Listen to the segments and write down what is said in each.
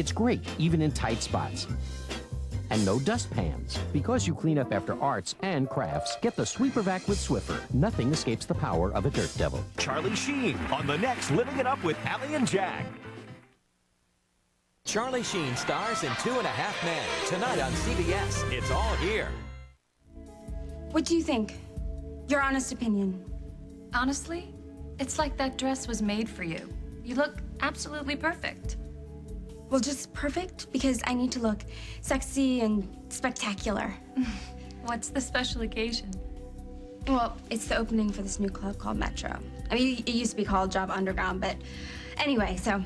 It's great, even in tight spots. And no dustpans. Because you clean up after arts and crafts, get the Sweeper Vac with Swiffer. Nothing escapes the power of a dirt devil. Charlie Sheen on the next Living It Up with Allie and Jack. Charlie Sheen stars in 2.5 Men. Tonight on CBS. It's all here. What do you think? Your honest opinion. Honestly, it's like that dress was made for you. You look absolutely perfect. Well, just perfect because I need to look sexy and spectacular. What's the special occasion? Well, it's the opening for this new club called Metro. I mean, it used to be called Job Underground, but anyway, so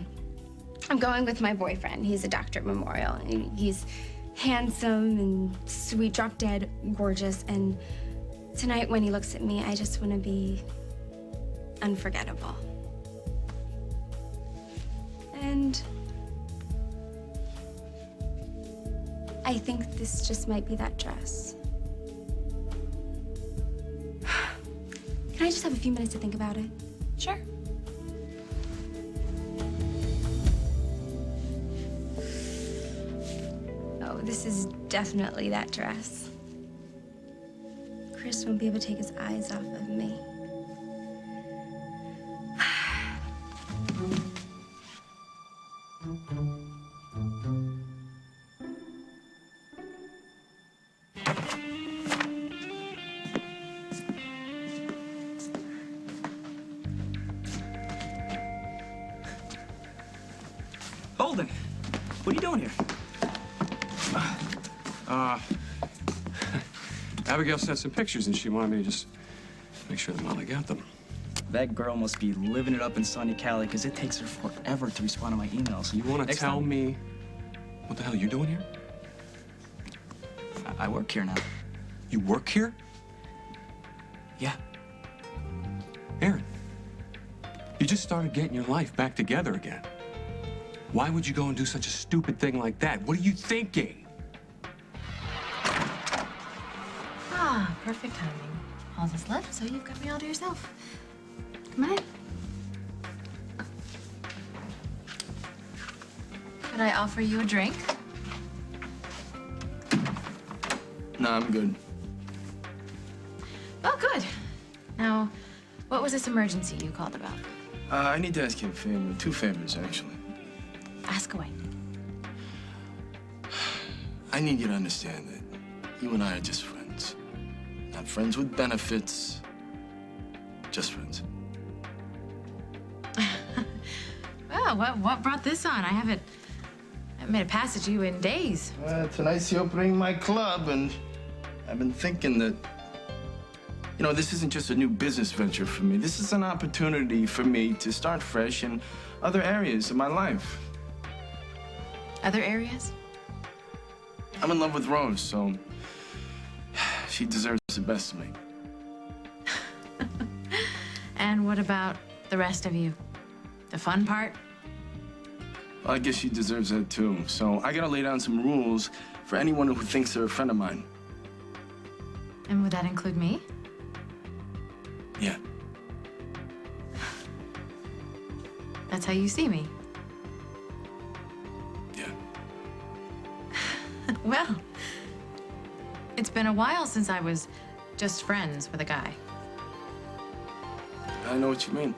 I'm going with my boyfriend. He's a doctor at Memorial. He's handsome and sweet, drop dead gorgeous. And tonight when he looks at me, I just want to be unforgettable. And I think this just might be that dress. Can I just have a few minutes to think about it? Sure. Oh, this is definitely that dress. Chris won't be able to take his eyes off of me. Holden, what are you doing here? Abigail sent some pictures and she wanted me to just make sure that Molly got them. That girl must be living it up in sunny Cali because it takes her forever to respond to my emails. You want to tell me what the hell you're doing here? I work here now. You work here? Yeah. Aaron, you just started getting your life back together again. Why would you go and do such a stupid thing like that? What are you thinking? Ah, perfect timing. All that's left, so you've got me all to yourself. Come on in. Could I offer you a drink? No, I'm good. Oh, good. Now, what was this emergency you called about? I need to ask you a favor. 2 favors, actually. Ask away. I need you to understand that you and I are just friends. Not friends with benefits, just friends. Well, what brought this on? I haven't made a passage to you in days. Tonight's the opening of my club, and I've been thinking that, you know, this isn't just a new business venture for me. This is an opportunity for me to start fresh in other areas of my life. Other areas? I'm in love with Rose, so she deserves the best of me. And what about the rest of you? The fun part? Well, I guess she deserves that too. So I gotta lay down some rules for anyone who thinks they're a friend of mine. And would that include me? Yeah. That's how you see me. Yeah. Well, it's been a while since I was just friends with a guy. I know what you mean.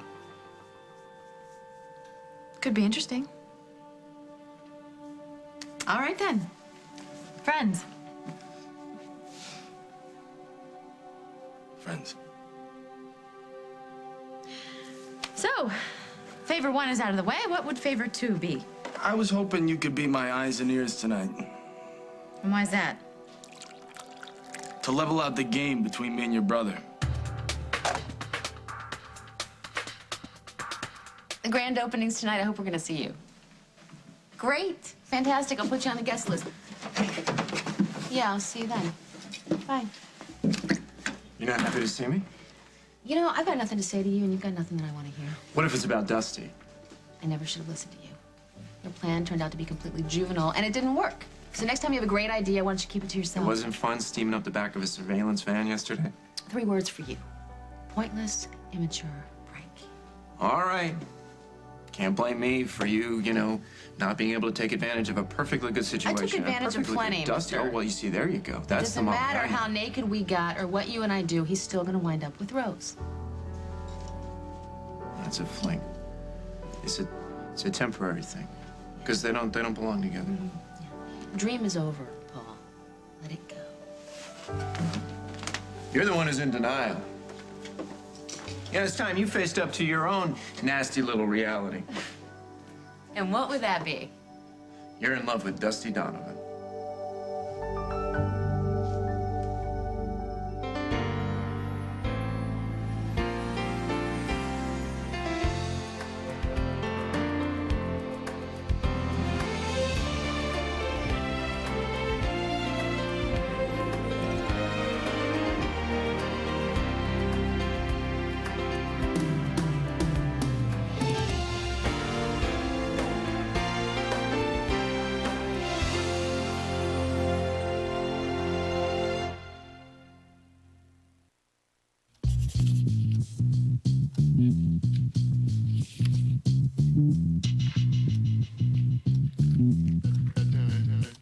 Could be interesting. All right, then. Friends. Friends. So, favor 1 is out of the way. What would favor 2 be? I was hoping you could be my eyes and ears tonight. And why's that? To level out the game between me and your brother. The grand opening's tonight. I hope we're gonna see you. Great. Fantastic. I'll put you on the guest list. Yeah, I'll see you then. Bye. You're not happy to see me? You know, I've got nothing to say to you, and you've got nothing that I want to hear. What if it's about Dusty? I never should have listened to you. Your plan turned out to be completely juvenile, and it didn't work. So next time you have a great idea, why don't you keep it to It yourself? wasn't fun steaming up the back of a surveillance van yesterday. 3 words for you. Pointless, immature, prank. All right. Can't blame me for you, you know, not being able to take advantage of a perfectly good situation. I took advantage of plenty, Dusty. mister. Oh, well, you see, there you go. That's the Doesn't moment. matter how naked we got or what you and I do, he's still gonna wind up with Rose. That's a fling. It's a temporary thing. Because they don't belong together. Dream is over, Paul. Let it go. You're the one who's in denial. Yeah, it's time you faced up to your own nasty little reality. And what would that be? You're in love with Dusty Donovan.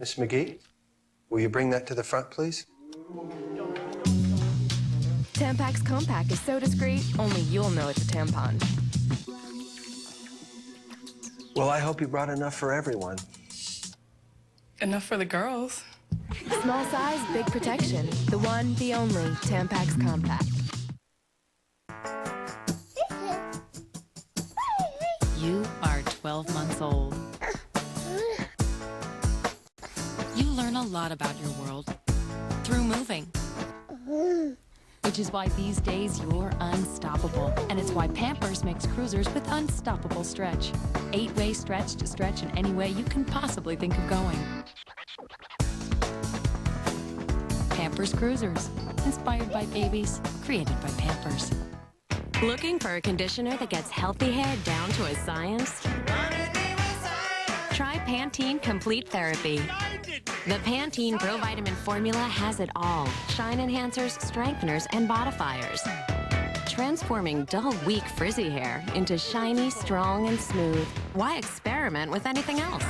Miss McGee, will you bring that to the front, please? Tampax Compact is so discreet, only you'll know it's a tampon. Well, I hope you brought enough for everyone. Enough for the girls. Small size, big protection. The one, the only Tampax Compact. You are 12 months old. You learn a lot about your world through moving. Which is why these days you're unstoppable. And it's why Pampers makes cruisers with unstoppable stretch. 8-way stretch to stretch in any way you can possibly think of going. Pampers Cruisers. Inspired by babies, created by Pampers. Looking for a conditioner that gets healthy hair down to a science? Try Pantene Complete Therapy. The Pantene Pro Vitamin formula has it all. Shine enhancers, strengtheners, and modifiers. Transforming dull, weak, frizzy hair into shiny, strong, and smooth. Why experiment with anything else?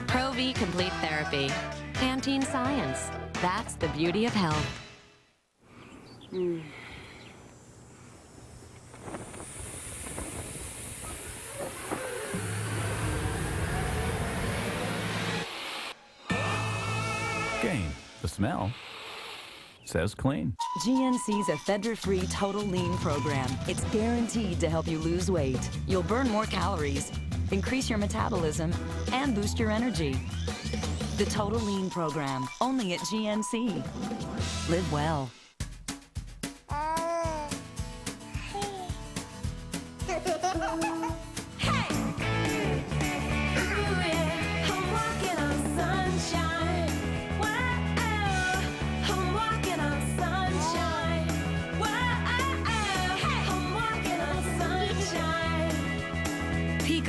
Pro V Complete Therapy. Pantene Science. That's the beauty of health. Gain. The smell says clean. GNC's ephedra-free Total Lean program. It's guaranteed to help you lose weight. You'll burn more calories, increase your metabolism, and boost your energy. The Total Lean program, only at GNC. Live well.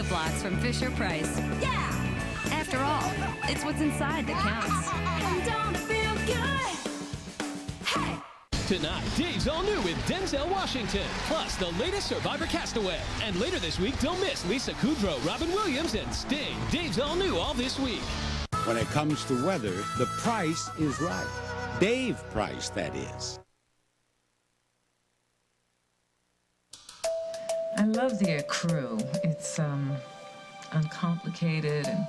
Blocks from Fisher-Price. Yeah! After all, it's what's inside that counts. Don't it feel good? Hey! Tonight, Dave's all new with Denzel Washington, plus the latest Survivor Castaway. And later this week, don't miss Lisa Kudrow, Robin Williams, and Sting. Dave's all new all this week. When it comes to weather, the price is right. Dave Price, that is. I love the crew. It's uncomplicated and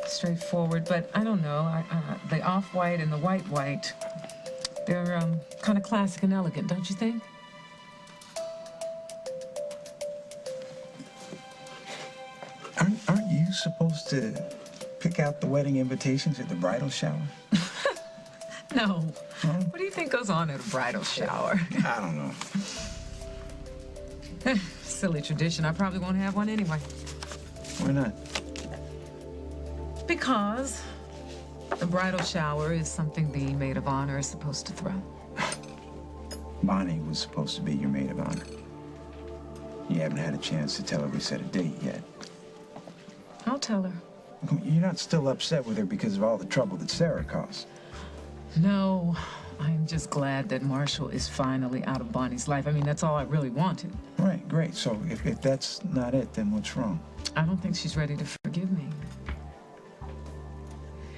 straightforward, but I don't know. The off-white and the white, they're kind of classic and elegant, don't you think? Aren't you supposed to pick out the wedding invitations at the bridal shower? No. What do you think goes on at a bridal shower? I don't know. Silly tradition. I probably won't have one anyway. Why not? Because the bridal shower is something the maid of honor is supposed to throw. Bonnie was supposed to be your maid of honor. You haven't had a chance to tell her we set a date yet. I'll tell her. You're not still upset with her because of all the trouble that Sarah caused? No, I'm just glad that Marshall is finally out of Bonnie's life. I mean, that's all I really wanted. Right, great. So if that's not it, then what's wrong? I don't think she's ready to forgive me.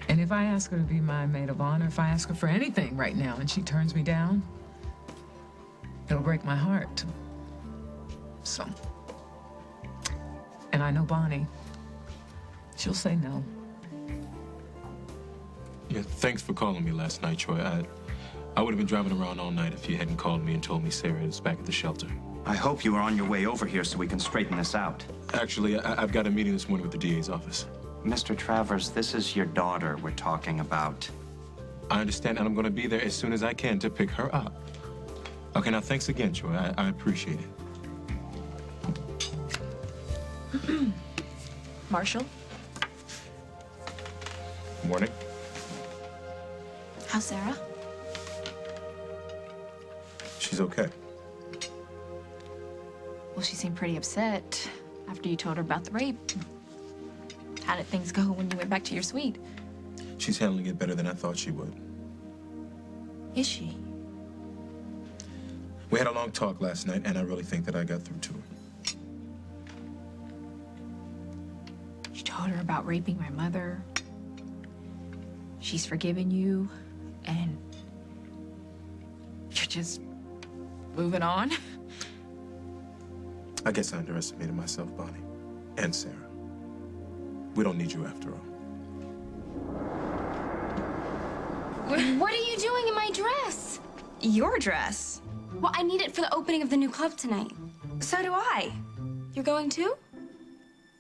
And if I ask her to be my maid of honor, if I ask her for anything right now and she turns me down, it'll break my heart. So, and I know Bonnie, she'll say no. Yeah, thanks for calling me last night, Troy. I would have been driving around all night if you hadn't called me and told me Sarah is back at the shelter. I hope you were on your way over here so we can straighten this out. Actually, I've got a meeting this morning with the DA's office. Mr. Travers, this is your daughter we're talking about. I understand, and I'm going to be there as soon as I can to pick her up. Okay, now thanks again, Troy. I appreciate it. Marshall? Morning. How's Sarah? She's okay. Well, she seemed pretty upset after you told her about the rape. How did things go when you went back to your suite? She's handling it better than I thought she would. Is she? We had a long talk last night, and I really think that I got through to her. You told her about raping my mother. She's forgiven you, and you're just moving on? I guess I underestimated myself, Bonnie. And Sarah. We don't need you after all. What are you doing in my dress? Your dress? Well, I need it for the opening of the new club tonight. So do I. You're going too?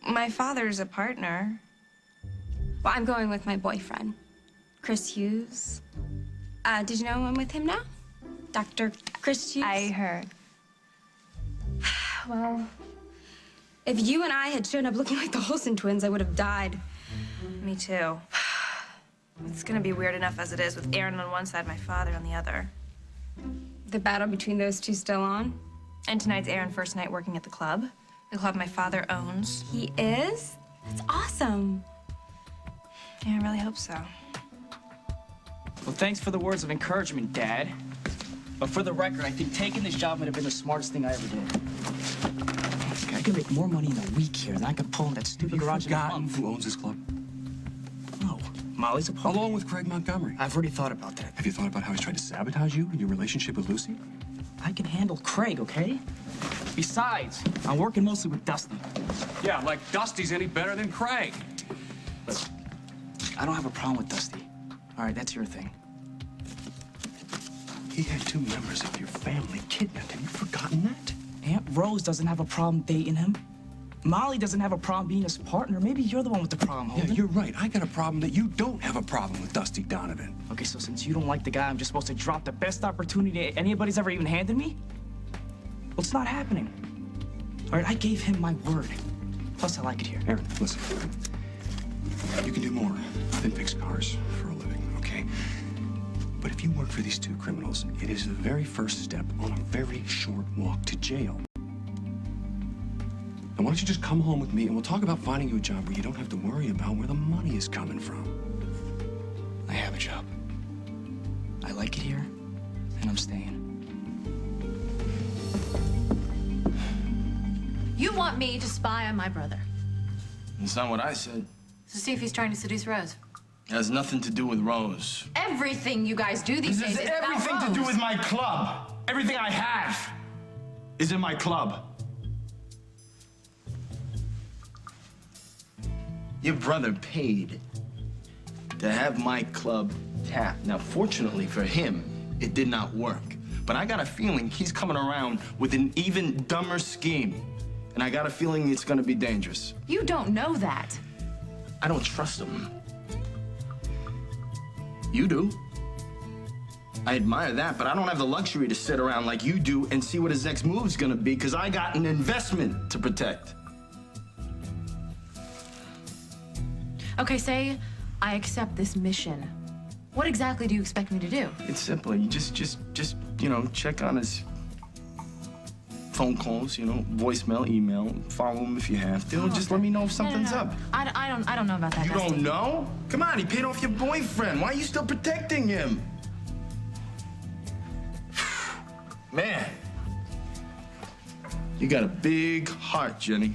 My father's a partner. Well, I'm going with my boyfriend, Chris Hughes. Did you know I'm with him now? Dr. Chris Hughes? I heard. Well, if you and I had shown up looking like the Olsen twins, I would have died. Me too. It's gonna be weird enough as it is with Aaron on one side, my father on the other. The battle between those two still on? And tonight's Aaron's first night working at the club my father owns. He is? That's awesome. Yeah, I really hope so. Well, thanks for the words of encouragement, Dad. But for the record, I think taking this job might have been the smartest thing I ever did. Okay, I could make more money in a week here than I could pull in that stupid garage in a month. Who owns this club? No, Molly's a partner. Along with Craig Montgomery. I've already thought about that. Have you thought about how he's tried to sabotage you and your relationship with Lucy? I can handle Craig, okay? Besides, I'm working mostly with Dusty. Yeah, like Dusty's any better than Craig. Look, I don't have a problem with Dusty. All right, that's your thing. He had 2 members of your family kidnapped. Have you forgotten that? Aunt Rose doesn't have a problem dating him. Molly doesn't have a problem being his partner. Maybe you're the one with the problem, Holden. Yeah, you're right. I got a problem that you don't have a problem with Dusty Donovan. Okay, so since you don't like the guy, I'm just supposed to drop the best opportunity anybody's ever even handed me? Well, it's not happening. All right, I gave him my word. Plus, I like it here. Aaron, listen. You can do more than fix cars for a living, okay? But if you work for these 2 criminals, it is the very first step on a very short walk to jail. Now, why don't you just come home with me and we'll talk about finding you a job where you don't have to worry about where the money is coming from. I have a job. I like it here, and I'm staying. You want me to spy on my brother. That's not what I said. To see if he's trying to seduce Rose. It has nothing to do with Rose. Everything you guys do these days This is has about everything Rose. to do with my club. Everything I have is in my club. Your brother paid to have my club tapped. Now, fortunately for him, it did not work. But I got a feeling he's coming around with an even dumber scheme. And I got a feeling it's gonna be dangerous. You don't know that. I don't trust him. You do. I admire that, but I don't have the luxury to sit around like you do and see what his next move's gonna be, because I got an investment to protect. Okay, say I accept this mission. What exactly do you expect me to do? It's simple. You just, you know, check on his phone calls, you know, voicemail, email, follow him if you have to. Just let me know if something's up. I don't know about that. You Dusty. don't know? Come on, he paid off your boyfriend. Why are you still protecting him? You got a big heart, Jenny.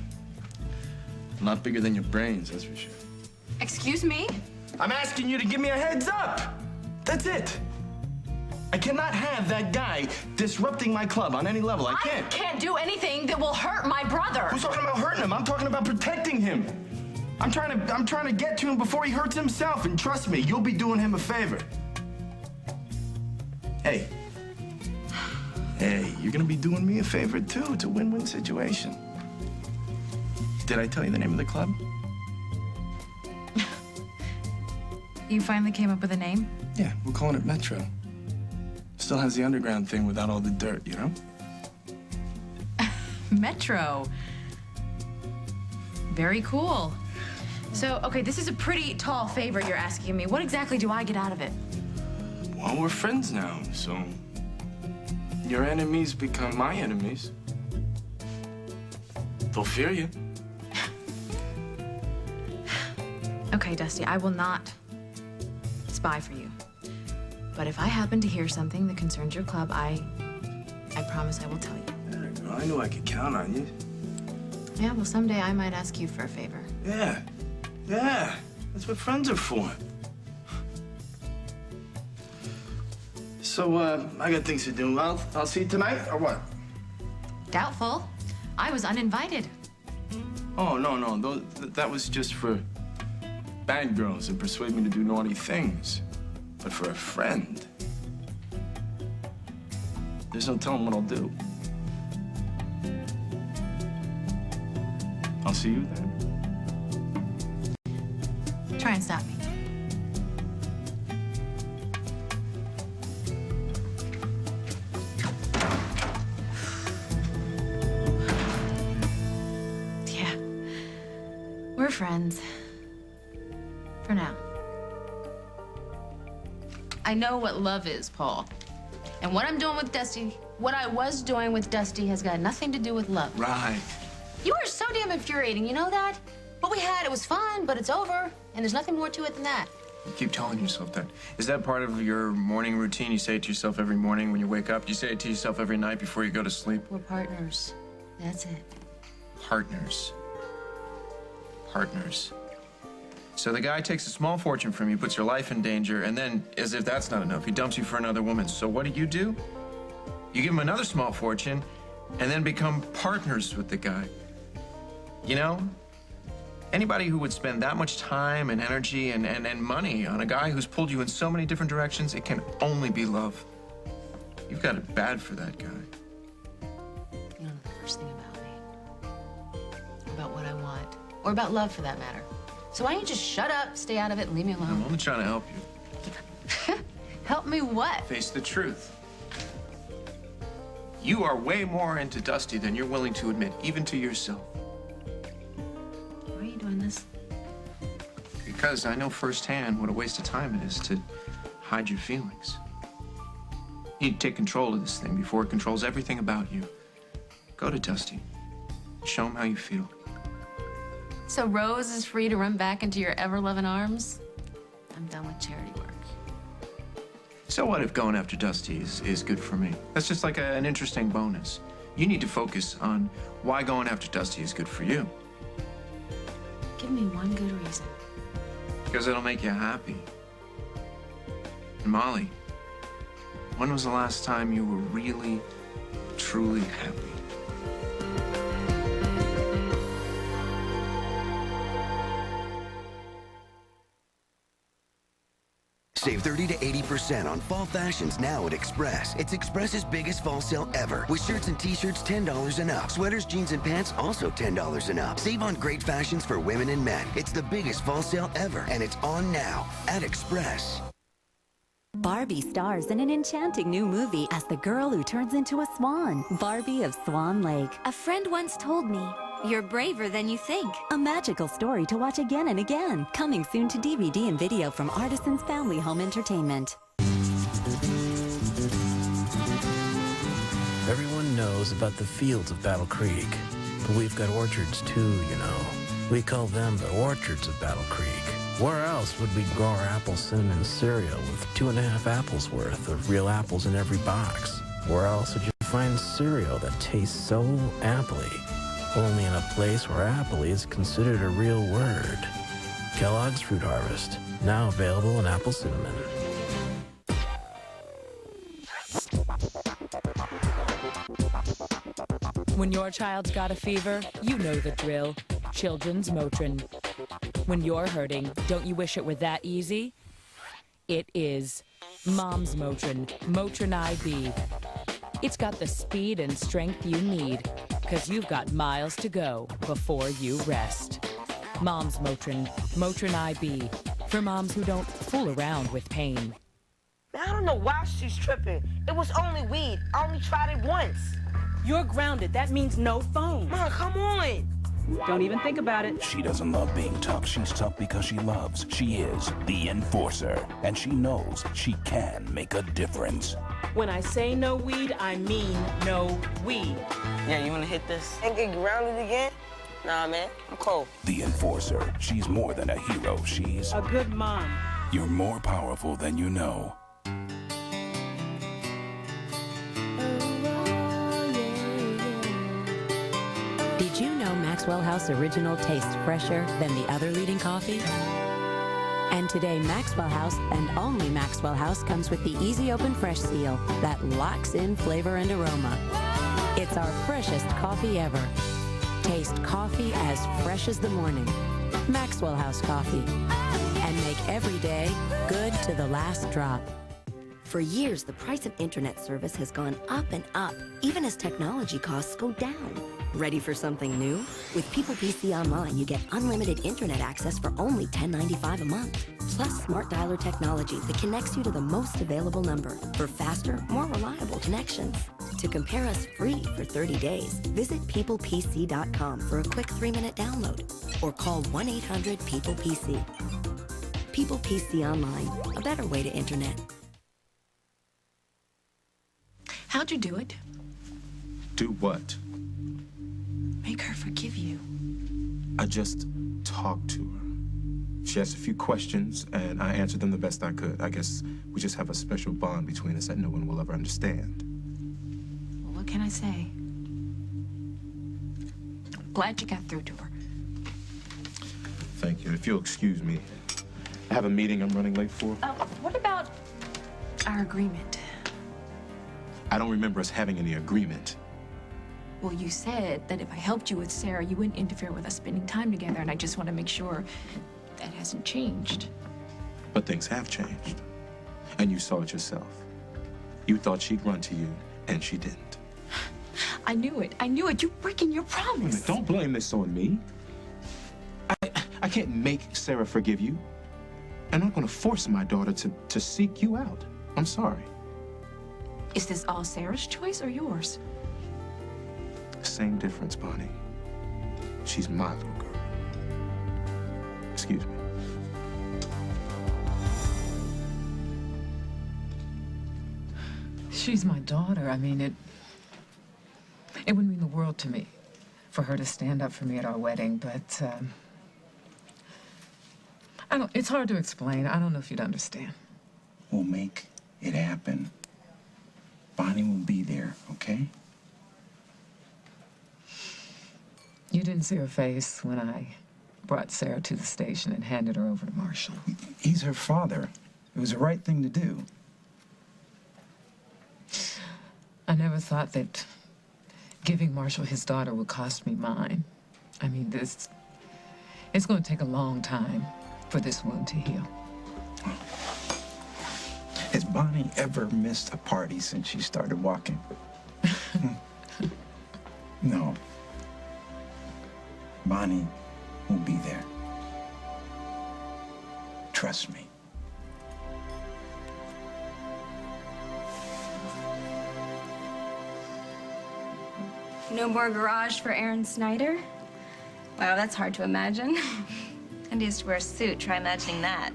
A lot bigger than your brains, that's for sure. Excuse me? I'm asking you to give me a heads up. That's it. I cannot have that guy disrupting my club on any level. I can't. I can't do anything that will hurt my brother. Who's talking about hurting him? I'm talking about protecting him. I'm trying to get to him before he hurts himself, and trust me, you'll be doing him a favor. Hey. Hey, you're gonna be doing me a favor too. It's a win-win situation. Did I tell you the name of the club? You finally came up with a name? Yeah, we're calling it Metro. Still has the underground thing without all the dirt, you know? Metro. Very cool. So, okay, this is a pretty tall favor you're asking me. What exactly do I get out of it? Well, we're friends now, so your enemies become my enemies. They'll fear you. Okay, Dusty, I will not spy for you. But if I happen to hear something that concerns your club, I promise I will tell you. There you go. I knew I could count on you. Yeah, well, someday I might ask you for a favor. Yeah. Yeah. That's what friends are for. So, I got things to do. I'll see you tonight, or what? Doubtful. I was uninvited. Oh, no. That was just for bad girls that persuade me to do naughty things. But for a friend, there's no telling what I'll do. I'll see you then. Try and stop me. Yeah. We're friends. For now. I know what love is, Paul. And what I'm doing with Dusty, what I was doing with Dusty has got nothing to do with love. Right. You are so damn infuriating, you know that? What we had, it was fun, but it's over, and there's nothing more to it than that. You keep telling yourself that. Is that part of your morning routine? You say it to yourself every morning when you wake up? You say it to yourself every night before you go to sleep? We're partners. That's it. Partners. Partners. So the guy takes a small fortune from you, puts your life in danger, and then, as if that's not enough, he dumps you for another woman. So what do? You give him another small fortune, and then become partners with the guy. You know? Anybody who would spend that much time and energy and money on a guy who's pulled you in so many different directions, it can only be love. You've got it bad for that guy. You don't know the first thing about me. About what I want. Or about love, for that matter. So why don't you just shut up, stay out of it, and leave me alone? I'm only trying to help you. Help me what? Face the truth. You are way more into Dusty than you're willing to admit, even to yourself. Why are you doing this? Because I know firsthand what a waste of time it is to hide your feelings. You need to take control of this thing before it controls everything about you. Go to Dusty. Show him how you feel. So Rose is free to run back into your ever-loving arms? I'm done with charity work. So what if going after Dusty is good for me? That's just like an interesting bonus. You need to focus on why going after Dusty is good for you. Give me one good reason. Because it'll make you happy. And Molly, when was the last time you were really, truly happy? Save 30 to 80% on fall fashions now at Express. It's Express's biggest fall sale ever, with shirts and t-shirts $10 and up. Sweaters, jeans, and pants also $10 and up. Save on great fashions for women and men. It's the biggest fall sale ever, and it's on now at Express. Barbie stars in an enchanting new movie as the girl who turns into a swan, Barbie of Swan Lake. A friend once told me, you're braver than you think. A magical story to watch again and again. Coming soon to DVD and video from Artisans Family Home Entertainment. Everyone knows about the fields of Battle Creek, but we've got orchards too, you know. We call them the orchards of Battle Creek. Where else would we grow our apple cinnamon cereal with 2.5 apples worth of real apples in every box? Where else would you find cereal that tastes so apple-y, only in a place where apple is considered a real word. Kellogg's Fruit Harvest, now available in apple cinnamon. When your child's got a fever, you know the drill. Children's Motrin. When you're hurting, don't you wish it were that easy? It is. Mom's Motrin, Motrin IB. It's got the speed and strength you need, because you've got miles to go before you rest. Mom's Motrin, Motrin IB. For moms who don't fool around with pain. I don't know why she's tripping. It was only weed. I only tried it once. You're grounded. That means no phone. Mom, come on. Don't even think about it. She doesn't love being tough. She's tough because she loves. She is the enforcer. And she knows she can make a difference. When I say no weed, I mean no weed. Yeah, you want to hit this? And get grounded again? Nah, man. I'm cold. The enforcer. She's more than a hero. She's a good mom. You're more powerful than you know. Did you know Maxwell House Original tastes fresher than the other leading coffee? And today, Maxwell House, and only Maxwell House, comes with the Easy Open Fresh seal that locks in flavor and aroma. It's our freshest coffee ever. Taste coffee as fresh as the morning. Maxwell House Coffee. And make every day good to the last drop. For years, the price of internet service has gone up and up, even as technology costs go down. Ready for something new? With People PC Online, you get unlimited internet access for only $10.95 a month. Plus smart dialer technology that connects you to the most available number for faster, more reliable connections. To compare us free for 30 days, visit peoplepc.com for a quick 3-minute download or call 1-800-PEOPLE-PC. People PC Online, a better way to internet. How'd you do it? Do what? Make her forgive you. I just talked to her. She asked a few questions, and I answered them the best I could. I guess we just have a special bond between us that no one will ever understand. Well, what can I say? Glad you got through to her. Thank you. If you'll excuse me, I have a meeting I'm running late for. What about our agreement? I don't remember us having any agreement. Well, you said that if I helped you with Sarah, you wouldn't interfere with us spending time together, and I just want to make sure that hasn't changed. But things have changed. And you saw it yourself. You thought she'd run to you, and she didn't. I knew it. I knew it. You're breaking your promise. Don't blame this on me. I can't make Sarah forgive you. I'm not going to force my daughter to seek you out. I'm sorry. Is this all Sarah's choice or yours? Same difference, Bonnie. She's my little girl. Excuse me. She's my daughter. I mean, it would mean the world to me for her to stand up for me at our wedding, but it's hard to explain. I don't know if you'd understand. We'll make it happen. Bonnie will be there, okay? You didn't see her face when I brought Sarah to the station and handed her over to Marshall. He's her father. It was the right thing to do. I never thought that giving Marshall his daughter would cost me mine. I mean, it's going to take a long time for this wound to heal. Has Bonnie ever missed a party since she started walking? No. Bonnie will be there. Trust me. No more garage for Aaron Snyder? Wow, that's hard to imagine. And he has to wear a suit. Try imagining that.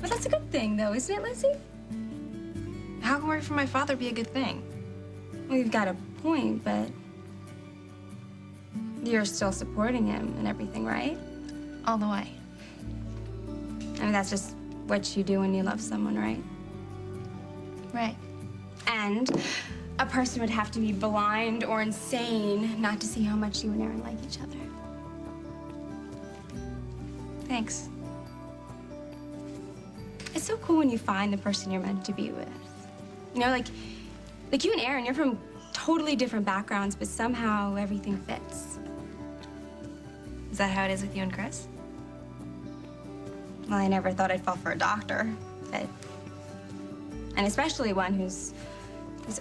But that's a good thing, though, isn't it, Lizzie? How can work for my father be a good thing? Well, you've got a point, but you're still supporting him and everything, right? All the way. I mean, that's just what you do when you love someone, right? Right. And And a person would have to be blind or insane not to see how much you and Aaron like each other. Thanks. It's so cool when you find the person you're meant to be with. You know, like you and Aaron, you're from totally different backgrounds, but somehow everything fits. Is that how it is with you and Chris? Well, I never thought I'd fall for a doctor, but... And especially one who's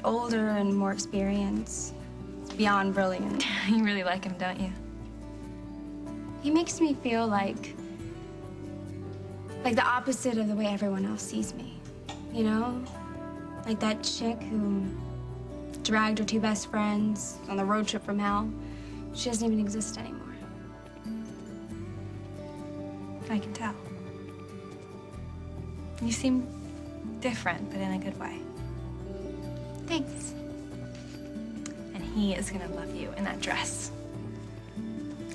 older and more experienced. It's beyond brilliant. You really like him, don't you? He makes me feel like the opposite of the way everyone else sees me, you know? Like that chick who dragged her two best friends on the road trip from hell. She doesn't even exist anymore. I can tell. You seem different, but in a good way. Thanks. And he is gonna love you in that dress.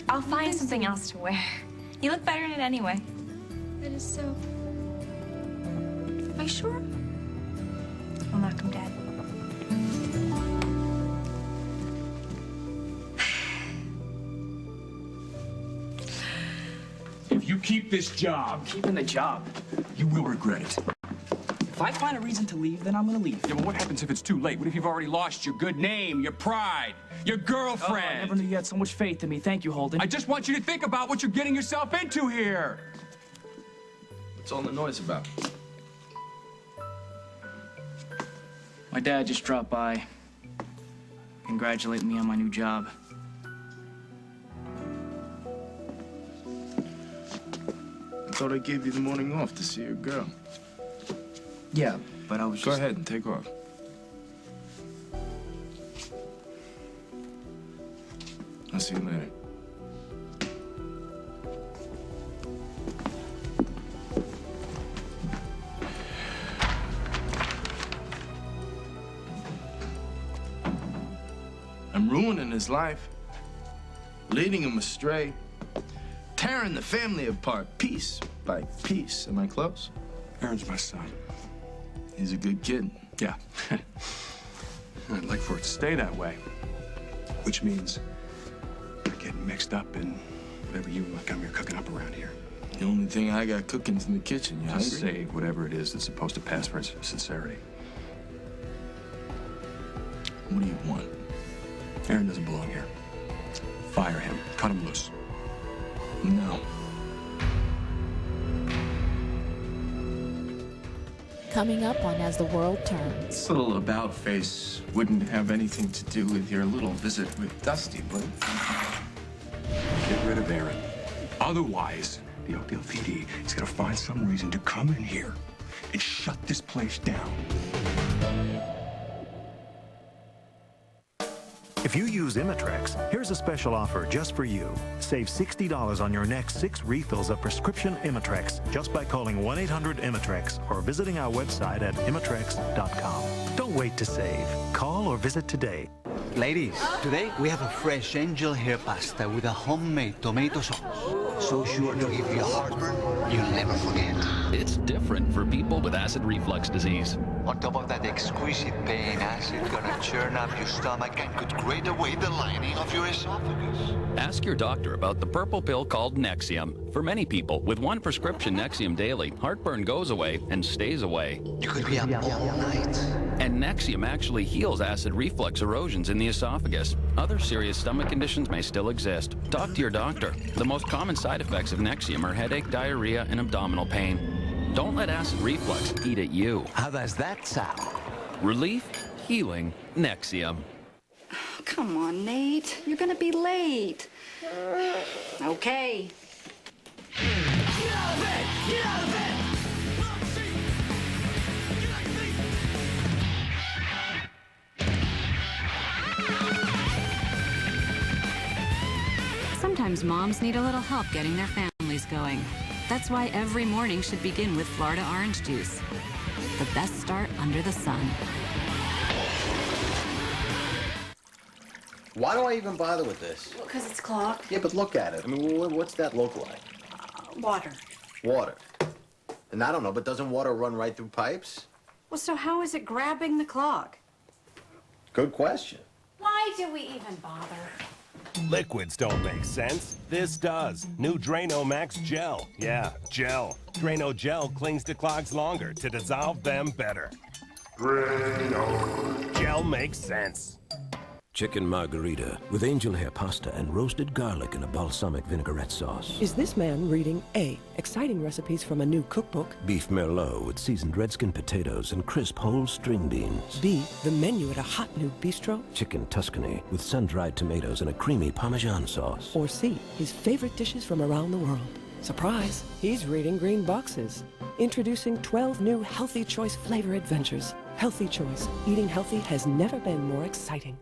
I'll find something else to wear. You look better in it anyway. That is so... Are you sure? I'll knock him dead. If you keep this job, I'm keeping the job. you will regret it. If I find a reason to leave, then I'm gonna leave. Yeah, but what happens if it's too late? What if you've already lost your good name, your pride, your girlfriend? Oh, I never knew you had so much faith in me. Thank you, Holden. I just want you to think about what you're getting yourself into here. What's all the noise about? My dad just dropped by. Congratulate me on my new job. I thought I gave you the morning off to see your girl. Yeah, but I was Go ahead and take off. I'll see you later. I'm ruining his life, leading him astray, tearing the family apart piece by piece. Am I close? Aaron's my son. He's a good kid. Yeah. I'd like for it to stay that way. Which means not getting mixed up in whatever you come here cooking up around here. The only thing I got cooking's in the kitchen. You Just hungry? say whatever it is that's supposed to pass for sincerity. What do you want? Aaron doesn't belong here. Fire him. Cut him loose. No. Coming up on As the World Turns. This little about face wouldn't have anything to do with your little visit with Dusty, would it? Get rid of Aaron. Otherwise, the Oakdale PD is going to find some reason to come in here and shut this place down. If you use Imitrex, here's a special offer just for you. Save $60 on your next 6 refills of prescription Imitrex just by calling 1-800-Imitrex or visiting our website at imitrex.com. Don't wait to save. Call or visit today. Ladies, today we have a fresh angel hair pasta with a homemade tomato sauce. So sure to give you heartburn, you'll never forget. It's different for people with acid reflux disease. On top of that exquisite pain, acid gonna churn up your stomach and could grate away the lining of your esophagus. Ask your doctor about the purple pill called Nexium. For many people, with one prescription Nexium daily, heartburn goes away and stays away. You could be up all night. And Nexium actually heals acid reflux erosions in the esophagus. Other serious stomach conditions may still exist. Talk to your doctor. The most common side effects of Nexium are headache, diarrhea, and abdominal pain. Don't let acid reflux eat at you. How does that sound? Relief, healing, Nexium. Come on, Nate. You're gonna be late. Okay. Get out of bed! Get out of bed! Sometimes moms need a little help getting their families going. That's why every morning should begin with Florida orange juice. The best start under the sun. Why do I even bother with this? Because it's clogged. Yeah, but look at it. I mean, what's that look like? Water. Water. And I don't know, but doesn't water run right through pipes? Well, so how is it grabbing the clog? Good question. Why do we even bother? Liquids don't make sense. This does. New Drano Max Gel. Yeah, gel. Drano Gel clings to clogs longer to dissolve them better. Drano. Gel makes sense. Chicken margarita with angel hair pasta and roasted garlic in a balsamic vinaigrette sauce. Is this man reading A, exciting recipes from a new cookbook? Beef merlot with seasoned redskin potatoes and crisp whole string beans. B, the menu at a hot new bistro? Chicken Tuscany with sun-dried tomatoes and a creamy Parmesan sauce. Or C, his favorite dishes from around the world? Surprise, he's reading green boxes. Introducing 12 new Healthy Choice flavor adventures. Healthy Choice. Eating healthy has never been more exciting.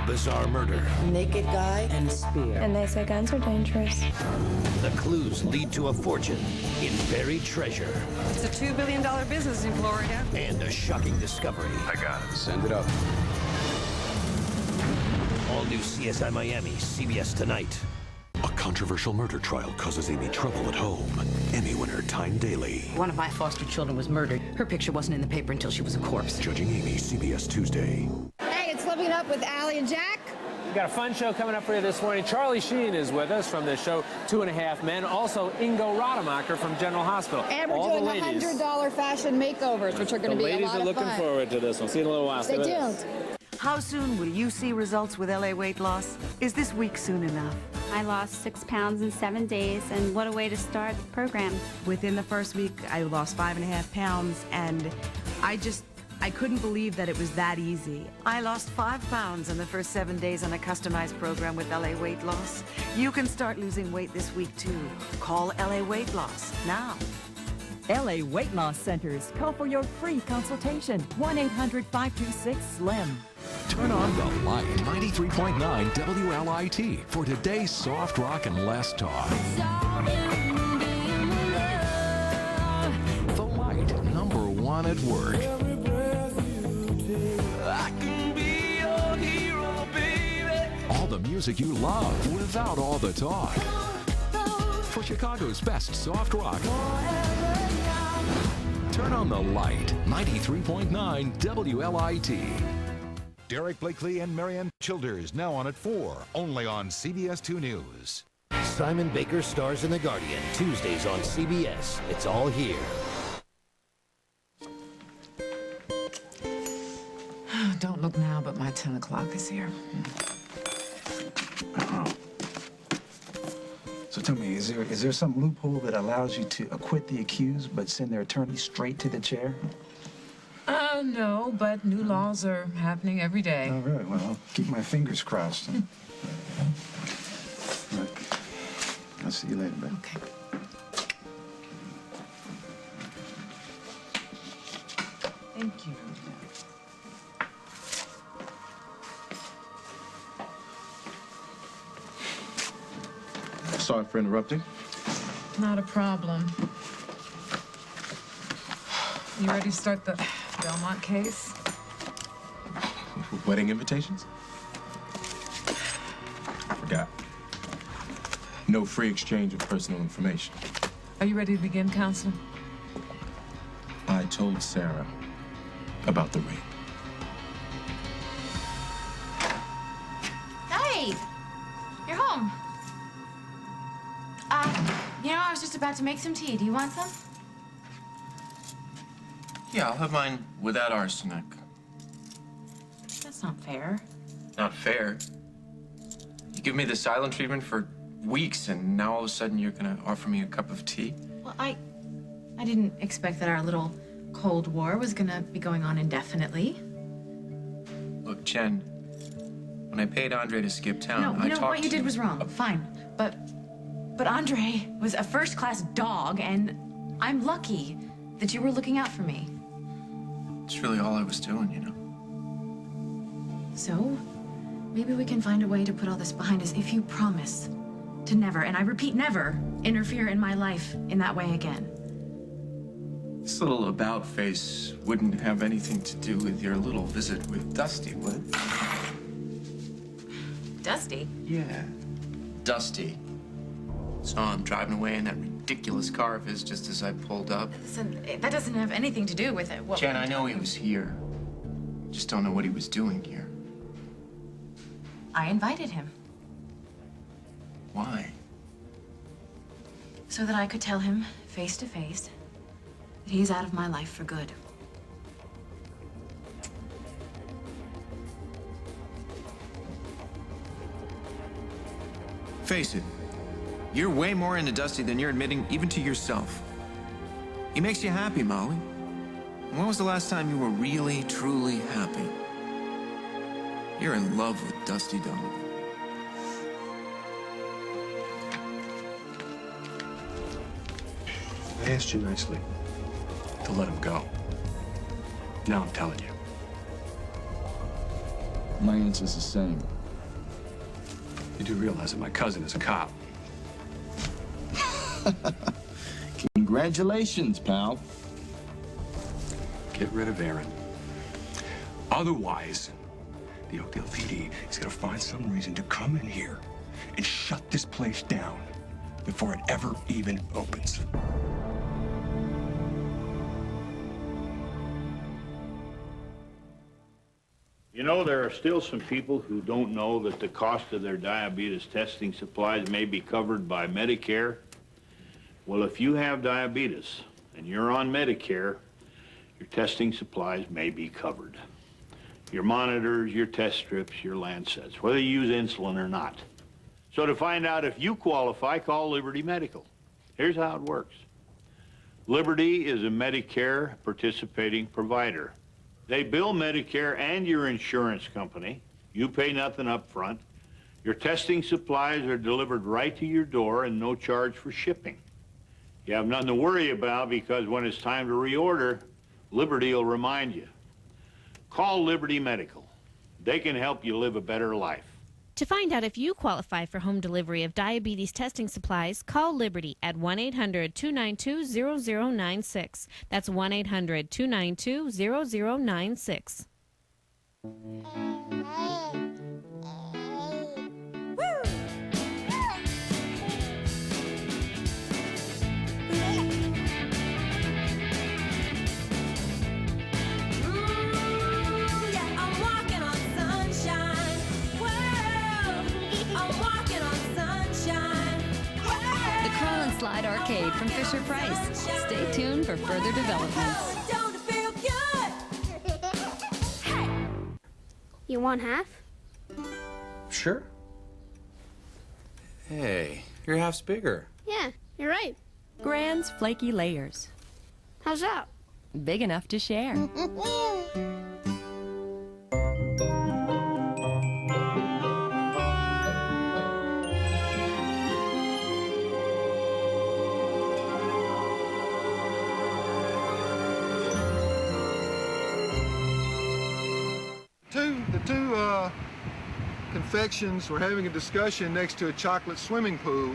Bizarre murder. Naked guy and a spear. And they say guns are dangerous. The clues lead to a fortune in buried treasure. It's a $2 billion business in Florida. And a shocking discovery. I got it. Send it up. All new CSI Miami, CBS tonight. A controversial murder trial causes Amy trouble at home. Emmy winner Tyne Daly. One of my foster children was murdered. Her picture wasn't in the paper until she was a corpse. Judging Amy, CBS Tuesday. Hey, it's Living Up with Allie and Jack. We've got a fun show coming up for you this morning. Charlie Sheen is with us from the show 2.5 Men. Also, Ingo Rademacher from General Hospital. And we're doing $100 fashion makeovers, which are going to be a lot of fun. The ladies are looking forward to this one. See you in a little while. Stay tuned. How soon will you see results with LA weight loss? Is this week soon enough? I lost 6 pounds in 7 days, and what a way to start the program. Within the first week, I lost 5.5 pounds, and I couldn't believe that it was that easy. I lost 5 pounds in the first 7 days on a customized program with LA Weight Loss. You can start losing weight this week, too. Call LA Weight Loss now. LA Weight Loss Centers. Call for your free consultation. 1-800-526-SLIM. Turn on the light. 93.9 WLIT for today's soft rock and less talk. The Light, #1 at work. I can be your hero, baby. All the music you love without all the talk. For Chicago's best soft rock, turn on the light. 93.9 WLIT. Derek Blakely and Marianne Childers now on at 4, only on CBS 2 News. Simon Baker stars in The Guardian, Tuesdays on CBS. It's all here. Don't look now, but my 10 o'clock is here. So tell me, is there some loophole that allows you to acquit the accused but send their attorney straight to the chair? No, but new laws are happening every day. Oh, really? Well, I'll keep my fingers crossed. Look, I'll see you later, babe. Okay. Thank you. Sorry for interrupting. Not a problem. You ready to start the Belmont case? Wedding invitations? Forgot. No free exchange of personal information. Are you ready to begin, counsel? I told Sarah about the rape. Hey! You're home. I was just about to make some tea. Do you want some? Yeah, I'll have mine without arsenic. That's not fair. Not fair. You give me the silent treatment for weeks, and now all of a sudden you're gonna offer me a cup of tea? Well, I didn't expect that our little Cold War was gonna be going on indefinitely. Look, Jen, when I paid Andre to skip town, No, I talked what you to did was wrong. Fine, but Andre was a first-class dog, and I'm lucky that you were looking out for me. It's really all I was doing, you know. So, maybe we can find a way to put all this behind us if you promise to never, and I repeat, never, interfere in my life in that way again. This little about face wouldn't have anything to do with your little visit with Dusty, would it? Dusty. Yeah, Dusty. Saw him driving away in that ridiculous car of his just as I pulled up. Listen, that doesn't have anything to do with it. Well, Jen, I know he was here. Just don't know what he was doing here. I invited him Why? so that I could tell him face to face that he's out of my life for good. Face it, you're way more into Dusty than you're admitting even to yourself. He makes you happy, Molly. When was the last time you were really, truly happy? You're in love with Dusty Donovan. I asked you nicely to let him go. Now I'm telling you. My answer's the same. You do realize that my cousin is a cop. Congratulations, pal. Get rid of Aaron. Otherwise, the Oakdale PD is going to find some reason to come in here and shut this place down before it ever even opens. You know, there are still some people who don't know that the cost of their diabetes testing supplies may be covered by Medicare. Well, if you have diabetes and you're on Medicare, your testing supplies may be covered. Your monitors, your test strips, your Lancets, whether you use insulin or not. So to find out if you qualify, call Liberty Medical. Here's how it works. Liberty is a Medicare participating provider. They bill Medicare and your insurance company. You pay nothing up front. Your testing supplies are delivered right to your door and no charge for shipping. You have nothing to worry about because when it's time to reorder, Liberty will remind you. Call Liberty Medical. They can help you live a better life. To find out if you qualify for home delivery of diabetes testing supplies, call Liberty at 1-800-292-0096. That's 1-800-292-0096. Slide Arcade from Fisher-Price. Stay tuned for further developments. You want half? Sure. Hey, your half's bigger. Yeah, you're right. Grand's Flaky Layers. How's that? Big enough to share. The two confections were having a discussion next to a chocolate swimming pool,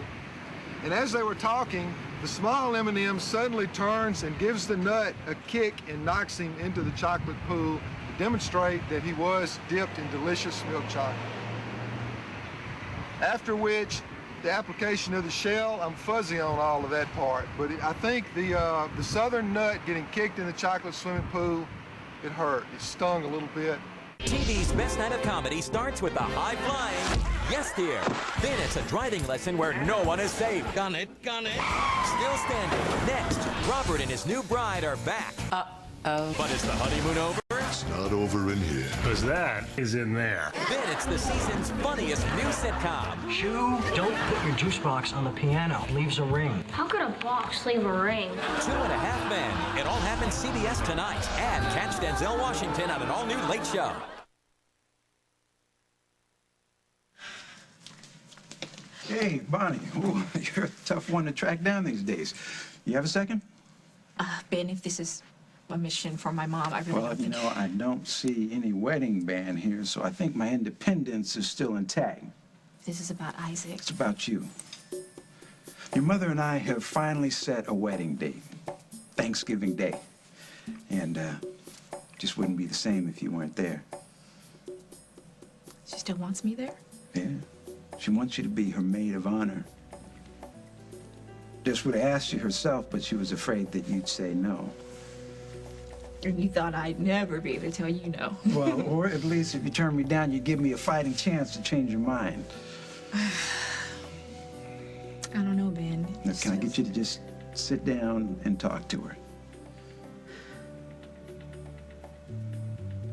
and as they were talking, the small M&M suddenly turns and gives the nut a kick and knocks him into the chocolate pool to demonstrate that he was dipped in delicious milk chocolate. After which, the application of the shell, I'm fuzzy on all of that part, but I think the southern nut getting kicked in the chocolate swimming pool, it hurt. It stung a little bit. TV's best night of comedy starts with the high-flying Yes Dear. Then it's a driving lesson where no one is safe. Gun it. Still standing. Next, Robert and his new bride are back. Uh-oh. But is the honeymoon over? It's not over in here. Because that is in there. Then it's the season's funniest new sitcom. Shoo, don't put your juice box on the piano. It leaves a ring. How could a box leave a ring? 2.5 Men. It all happens CBS tonight. And catch Denzel Washington on an all-new Late Show. Hey, Bonnie. Ooh, you're a tough one to track down these days. You have a second? Ben, if this is a mission for my mom, I really Well, you know, I don't see any wedding band here, so I think my independence is still intact. This is about Isaac. It's about you. Your mother and I have finally set a wedding date, Thanksgiving Day. And just wouldn't be the same if you weren't there. She still wants me there? Yeah. She wants you to be her maid of honor. Just would have asked you herself, but she was afraid that you'd say no. And you thought I'd never be able to tell you no. Well, or at least if you turn me down, you'd give me a fighting chance to change your mind. I don't know, Ben. Now, can I get you to just sit down and talk to her?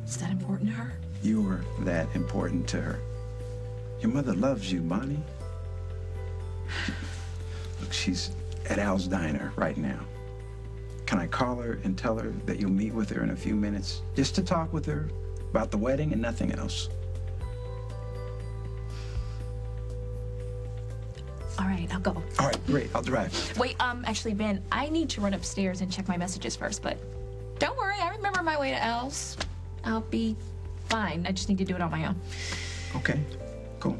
Is that important to her? You're that important to her. Your mother loves you, Bonnie. Look, she's at Al's diner right now. Can I call her and tell her that you'll meet with her in a few minutes, just to talk with her about the wedding and nothing else? All right, I'll go. All right, great. I'll drive. Wait, actually, Ben, I need to run upstairs and check my messages first, but don't worry, I remember my way to Al's. I'll be fine. I just need to do it on my own. Okay, cool.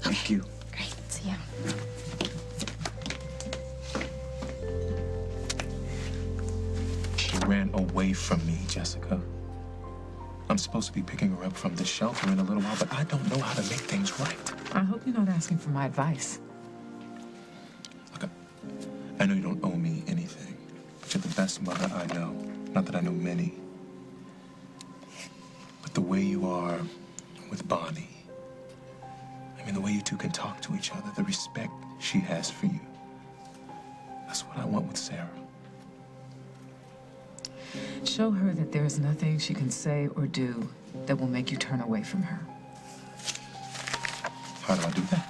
Thank you. Great, see ya. She ran away from me, Jessica. I'm supposed to be picking her up from the shelter in a little while, but I don't know how to make things right. I hope you're not asking for my advice. Look, I know you don't owe me anything, but you're the best mother I know. Not that I know many. But the way you are with Bonnie, I mean, the way you two can talk to each other, the respect she has for you, that's what I want with Sarah. Show her that there's nothing she can say or do that will make you turn away from her. How do I do that?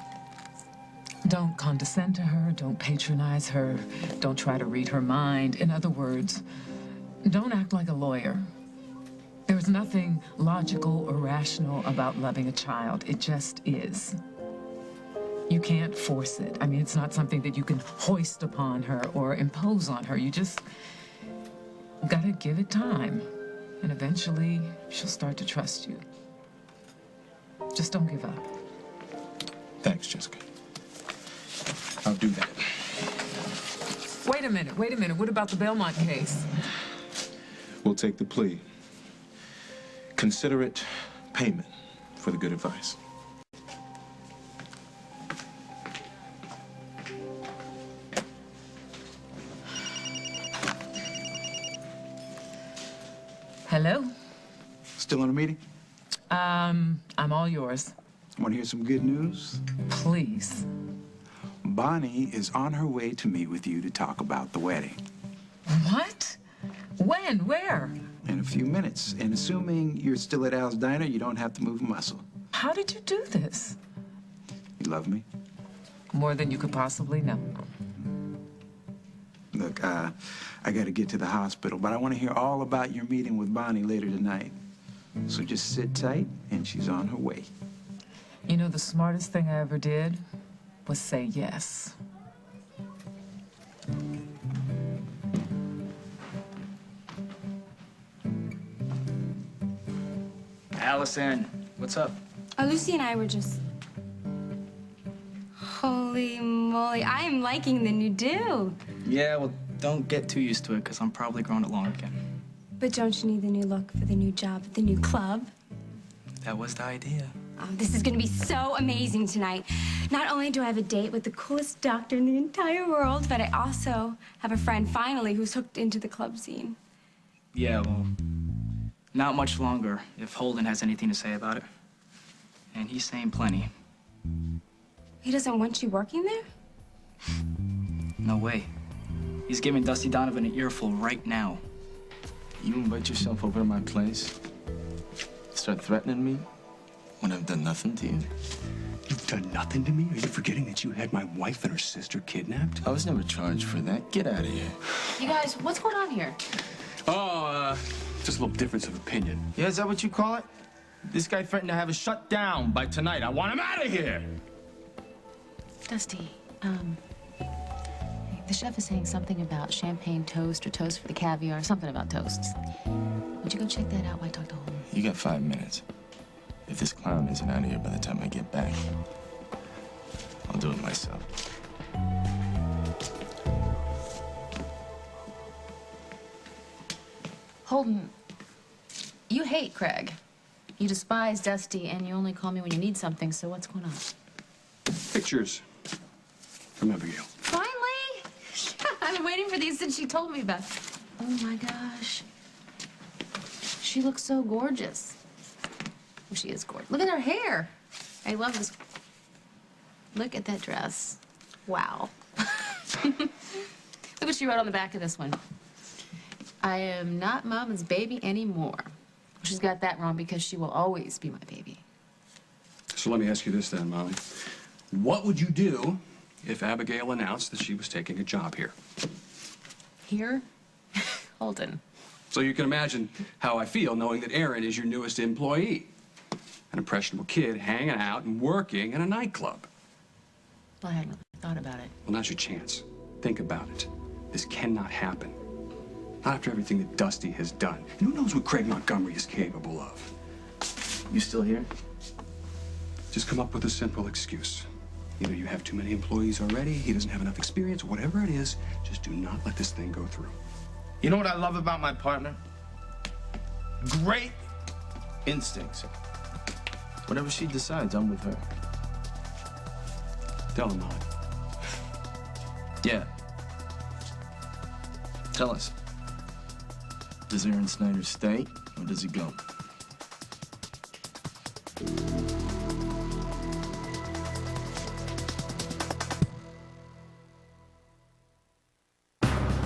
Don't condescend to her, don't patronize her, don't try to read her mind. In other words, don't act like a lawyer. There's nothing logical or rational about loving a child. It just is. You can't force it. I mean, it's not something that you can hoist upon her or impose on her. You just gotta give it time. And eventually, she'll start to trust you. Just don't give up. Thanks, Jessica. I'll do that. Wait a minute. What about the Belmont case? We'll take the plea. Consider it payment for the good advice. Hello? Still in a meeting? I'm all yours. Want to hear some good news? Please. Bonnie is on her way to meet with you to talk about the wedding. What? When? Where? In a few minutes. And assuming you're still at Al's diner, you don't have to move a muscle. How did you do this? You love me? More than you could possibly know. Look, I gotta get to the hospital, but I want to hear all about your meeting with Bonnie later tonight. So just sit tight, and she's on her way. You know, the smartest thing I ever did was say yes. Allison, what's up? Lucy and I were just... Holy moly, I am liking the new do. Yeah, well, don't get too used to it, because I'm probably growing it long again. But don't you need the new look for the new job at the new club? That was the idea. Oh, this is gonna be so amazing tonight. Not only do I have a date with the coolest doctor in the entire world, but I also have a friend, finally, who's hooked into the club scene. Yeah, well, not much longer, if Holden has anything to say about it. And he's saying plenty. He doesn't want you working there? No way. He's giving Dusty Donovan an earful right now. You invite yourself over to my place? Start threatening me when I've done nothing to you? You've done nothing to me? Are you forgetting that you had my wife and her sister kidnapped? I was never charged for that. Get out of here. You guys, what's going on here? Oh, just a little difference of opinion. Yeah, is that what you call it? This guy threatened to have us shut down by tonight. I want him out of here! Dusty, the chef is saying something about champagne toast or toast for the caviar, something about toasts. Would you go check that out while I talk to Holden? You got 5 minutes. If this clown isn't out of here by the time I get back, I'll do it myself. Holden, you hate Craig. You despise Dusty, and you only call me when you need something, so what's going on? Pictures from Abigail. Finally! I've been waiting for these since she told me about it. Oh my gosh. She looks so gorgeous. Oh, she is gorgeous. Look at her hair. I love this. Look at that dress. Wow. Look what she wrote on the back of this one. I am not Mama's baby anymore. She's got that wrong because she will always be my baby. So let me ask you this then, Molly. What would you do if Abigail announced that she was taking a job here? Here? Holden. So you can imagine how I feel knowing that Erin is your newest employee. An impressionable kid hanging out and working in a nightclub. Well, I hadn't really thought about it. Well, now's your chance. Think about it. This cannot happen. Not after everything that Dusty has done. And who knows what Craig Montgomery is capable of. You still here? Just come up with a simple excuse. Either you have too many employees already, he doesn't have enough experience, whatever it is, just do not let this thing go through. You know what I love about my partner? Great instincts. Whatever she decides, I'm with her. Tell him, Molly. Yeah. Tell us. Does Aaron Snyder stay, or does he go?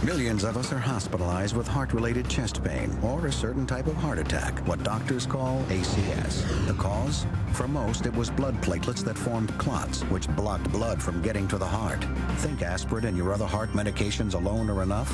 Millions of us are hospitalized with heart-related chest pain or a certain type of heart attack, what doctors call ACS. The cause? For most, it was blood platelets that formed clots, which blocked blood from getting to the heart. Think aspirin and your other heart medications alone are enough?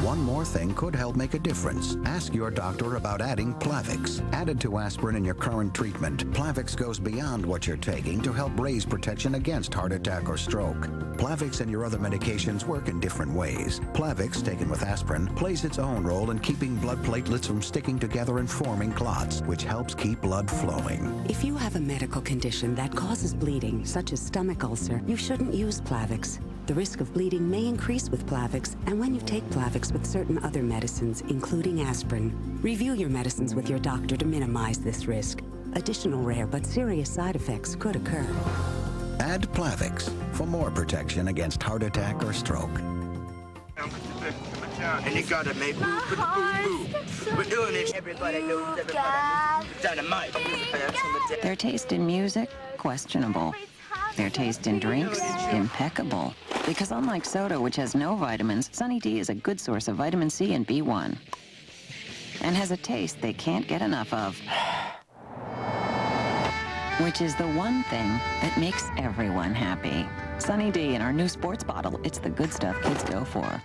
One more thing could help make a difference. Ask your doctor about adding Plavix. Added to aspirin in your current treatment, Plavix goes beyond what you're taking to help raise protection against heart attack or stroke. Plavix and your other medications work in different ways. Plavix, taken with aspirin, plays its own role in keeping blood platelets from sticking together and forming clots, which helps keep blood flowing. If you have a medical condition that causes bleeding, such as stomach ulcer, you shouldn't use Plavix. The risk of bleeding may increase with Plavix, and when you take Plavix with certain other medicines, including aspirin, review your medicines with your doctor to minimize this risk. Additional rare but serious side effects could occur. Add Plavix for more protection against heart attack or stroke. And you gotta make room for the boo-boo. We're doing it. Everybody knows everybody. Dynamite. Their taste in music, questionable. Their taste in drinks, impeccable. Because unlike soda, which has no vitamins, Sunny D is a good source of vitamin C and B1. And has a taste they can't get enough of. Which is the one thing that makes everyone happy. Sunny D in our new sports bottle. It's the good stuff kids go for.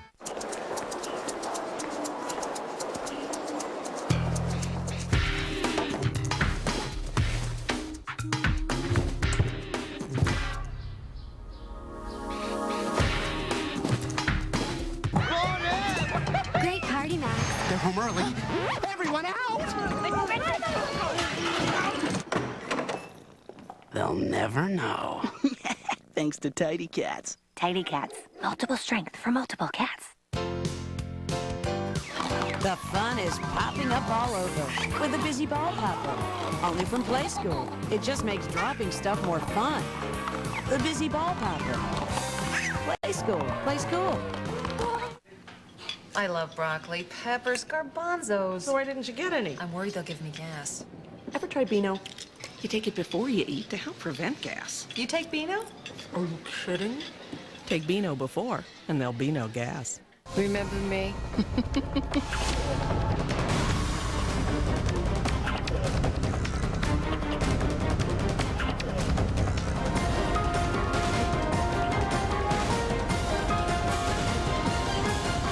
Great party, Max. They're home early. Everyone out! They'll never know. Thanks to Tidy Cats. Tidy Cats. Multiple strength for multiple cats. The fun is popping up all over with a busy ball popper. Only from Play School. It just makes dropping stuff more fun. The busy ball popper. Play School. Play School. I love broccoli, peppers, garbanzos. So why didn't you get any? I'm worried they'll give me gas. Ever try Beano? You take it before you eat to help prevent gas. You take Beano? Are you kidding? Take Beano before, and there'll be no gas. Remember me?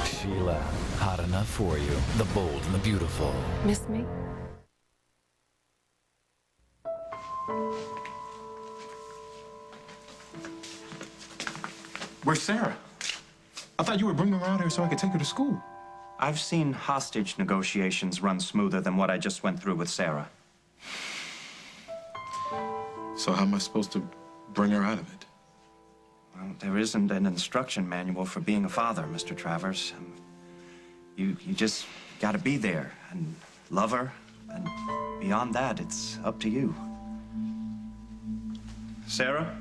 Sheila, hot enough for you. The bold and the beautiful. Miss me? Where's Sarah? I thought you would bring her around here so I could take her to school. I've seen hostage negotiations run smoother than what I just went through with Sarah. So how am I supposed to bring her out of it? Well, there isn't an instruction manual for being a father, Mr. Travers. You just gotta be there and love her, and beyond that, it's up to you. Sarah?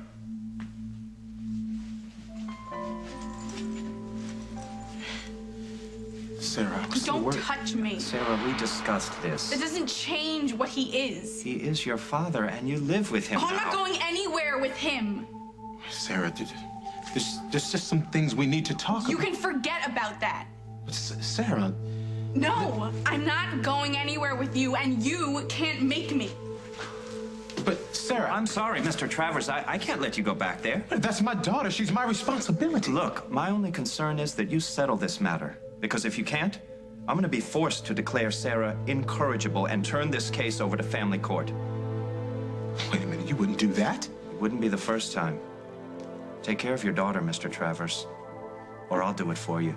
Sarah, what's the Don't word? touch me. Sarah, we discussed this. That doesn't change what he is. He is your father, and you live with him Oh, I'm now. not going anywhere with him. Sarah, there's just some things we need to talk You about. can forget about that. Sarah, No, I'm not going anywhere with you, and you can't make me. but Sarah... I'm sorry, Mr. Travers. I can't let you go back there. That's my daughter. She's my responsibility. Look, my only concern is that you settle this matter. Because if you can't, I'm going to be forced to declare Sarah incorrigible and turn this case over to family court. Wait a minute, you wouldn't do that? It wouldn't be the first time. Take care of your daughter, Mr. Travers, or I'll do it for you.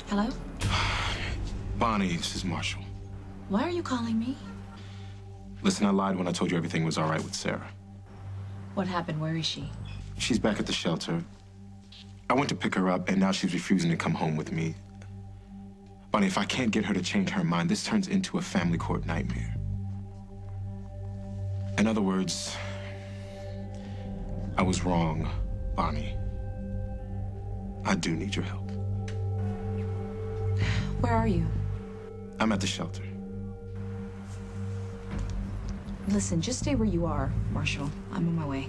Hello? Bonnie, this is Marshall. Why are you calling me? Listen, I lied when I told you everything was all right with Sarah. What happened? Where is she? She's back at the shelter. I went to pick her up, and now she's refusing to come home with me. Bonnie, if I can't get her to change her mind, this turns into a family court nightmare. In other words, I was wrong, Bonnie. I do need your help. Where are you? I'm at the shelter. Listen, just stay where you are, Marshall. I'm on my way.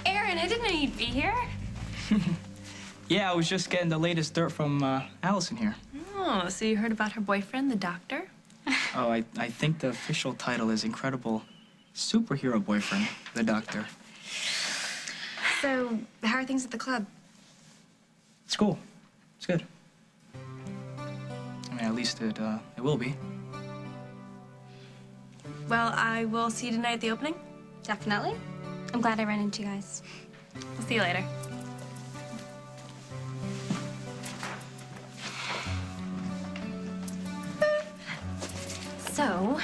Aaron, I didn't know you'd be here. Yeah, I was just getting the latest dirt from Allison here. Oh, so you heard about her boyfriend, the doctor? Oh, I think the official title is Incredible Superhero Boyfriend, the Doctor. So, how are things at the club? It's cool. It's good. I mean, at least it will be. Well, I will see you tonight at the opening. Definitely. I'm glad I ran into you guys. We'll see you later. So,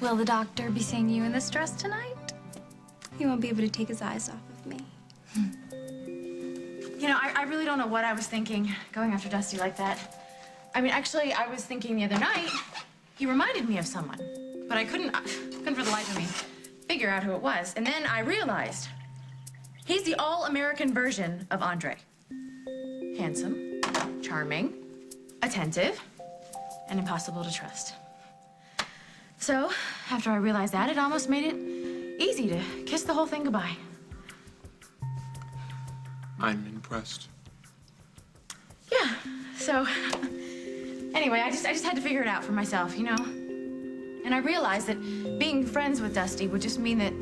will the doctor be seeing you in this dress tonight? He won't be able to take his eyes off of me. You know, I really don't know what I was thinking going after Dusty like that. I mean, actually, I was thinking the other night, he reminded me of someone, but I couldn't for the life of me figure out who it was. And then I realized he's the all-American version of Andre. Handsome, charming, attentive, and impossible to trust. So, after I realized that, it almost made it easy to kiss the whole thing goodbye. I'm impressed. Yeah, so anyway, I just had to figure it out for myself, you know? And I realized that being friends with Dusty would just mean that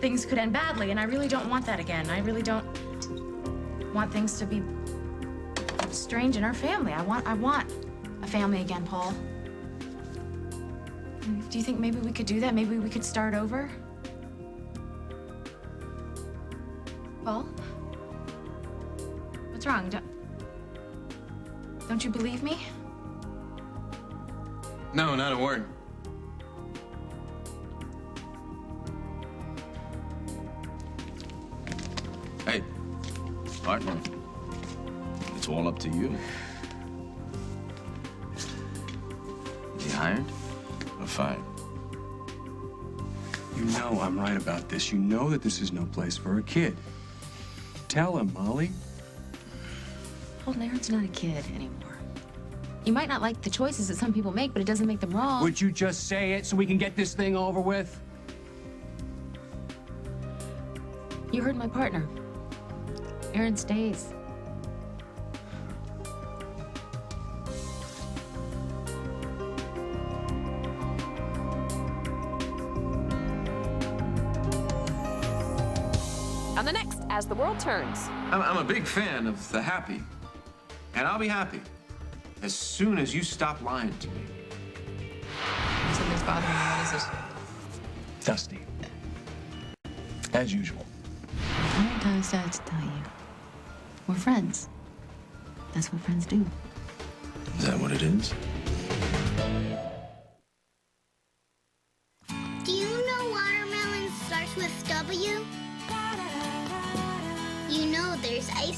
things could end badly, and I really don't want that again. I really don't want things to be strange in our family. I want a family again, Paul. Do you think maybe we could do that? Maybe we could start over? Paul? What's wrong? Don't you believe me? No, not a word. Hey, partner, it's all up to you. Is he hired or fired? You know I'm right about this. You know that this is no place for a kid. Tell him, Molly. Well, Aaron's not a kid anymore. You might not like the choices that some people make, but it doesn't make them wrong. Would you just say it so we can get this thing over with? You heard my partner. Aaron stays. as the world turns. I'm a big fan of the happy. And I'll be happy as soon as you stop lying to me. Something's bothering you. What is it? Dusty. As usual. How many times did I have to tell you? We're friends. That's what friends do. Is that what it is?